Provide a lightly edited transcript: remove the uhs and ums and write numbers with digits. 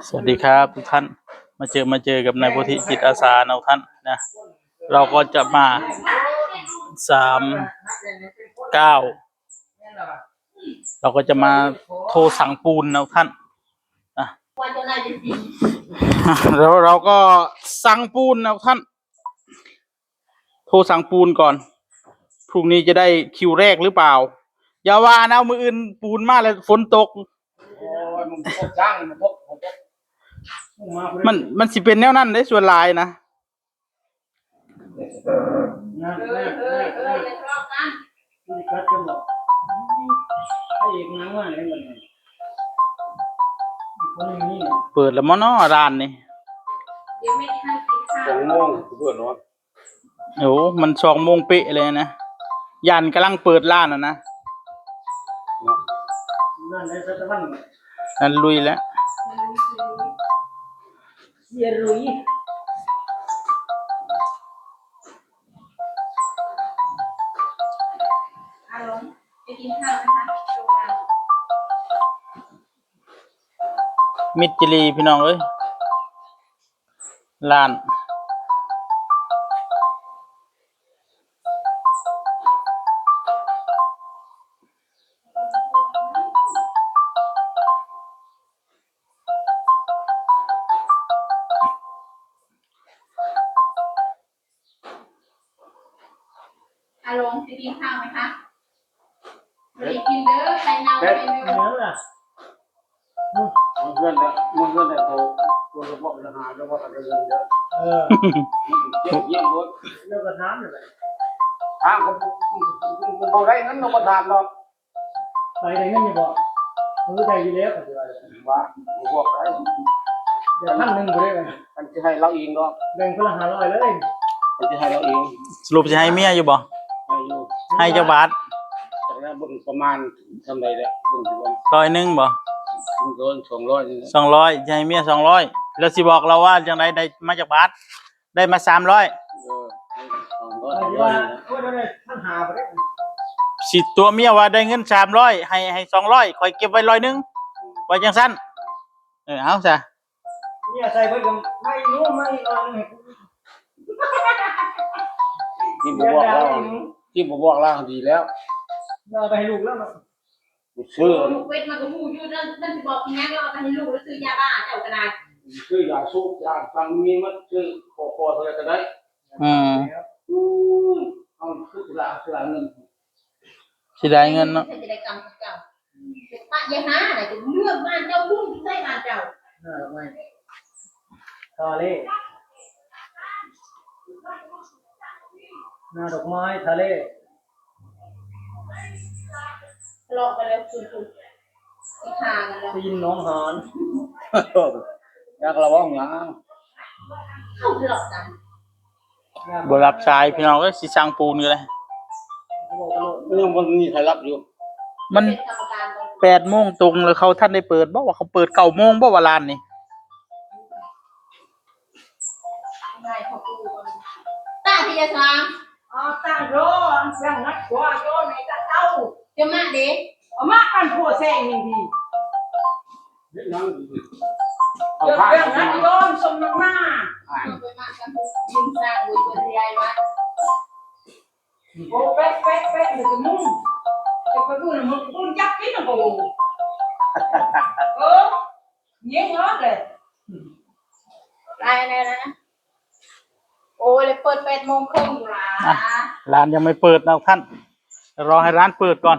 สวัสดีครับทุกท่านมาเจอกับนายโพธิจิตอาสานะท่านนะเราก็จะมา39เราก็จะมาโทรสั่งปูนนะท่านนะแล้วเราก็สั่งปูนนะท่านโทรสั่งปูนก่อนพรุ่งนี้จะได้คิวแรกหรือเปล่าอย่าว่านะมืออื่นปูนมาแล้วฝนตกมันสิเป็นแนวนั้นได้ส่วนลายนะเปิดแล้วมั้งเนาะร้านนี่2 โมงเปิดเนาะโอ้มัน2 โมงเป๊ะเลยนะยันกำลังเปิดร้านนะนั่นลุยแล้วมิตรจิรีพี่น้องเอ้ยร้านอาลงจะกินข้าวไหมคะไม่ได้กินเด้อใครเน่าใครไม่รู้เพื่อนแต่ตัวกระเพาะอาหารแล้วว่าอะไรเยอะเยี่ยมรถเรื่องกระทำอะไรทางผมบอกได้งั้นเราก็ทำเนาะไปได้เงินอยู่บ่มือใจอยู่แล้วปัจจุบันว่าบอกได้เดี๋ยว1,000บ่ได้เลยมันจะให้เราเองเนาะแบ่งคนละ500เลยมันจะให้เราเองสรุปจะให้เมียอยู่บ่ให้เจ้าบาทจากนั้นบุญประมาณทำไรแหละบุญ100บ่200จะให้เมีย200แล้วสิบอกเราว่าจังไดได้มาจากบาทได้มา300สิตัวเมียว่าได้เงิน300ให้200ค่อยเก็บไว้100ไว้จังซั่นเอาซะเมียใส่เพิ่นก็ไม่รู้ไม่อ่อนที่บอกเราดีแล้วเราไปให้ลูกแล้วซื้อลูกเวทมากับหมูอยู่นั่นสิบอกยังไงเราเอาไปให้ลูกแล้วซื้อยาบ้าเจ้ากระดาษซื้อยาสูบยาฟังมีมันซื้อพออะไรก็ได้เอาคือละเงินสิได้เงินเนาะจะได้กรรมเจ้าปะยาหาอะไรจะเลือกบ้านเจ้าลูกใส่บ้านเจ้าไม่ทะเลหน้าดอกไม้ทะเลลองไปเลยคุณอีกทางแล้วได้ยินน้องหอนอยากระวังนะเข้าหลอกกันบ่รับสายพี่น้องเอ้ยสิสั่งปูนอยู่เลยมันมีใครรับอยู่มัน8 โมงตรงแล้วเขาท่านได้เปิดบ่ว่าเขาเปิด9 โมงบ่ว่าร้านนี่ตาที่จะฟังตั้งโรยังนักกว่าโยในตะเต้าจะมาเด็กเอามากันผัวแซงนี่ดีเรื่องนั้นโยมสมน้ำหน้าไปมากันยิงสร้างบุญบริยายวะโอ้เป๊ะหรือจะมุ่งจะไปดูนะมึงจับกินนะกูเงี้ยงเลยอะไรนะโอ้ยเลยเปิด8 โมงครึ่งร้านยังไม่เปิดนะท่านรอให้ร้านเปิดก่อน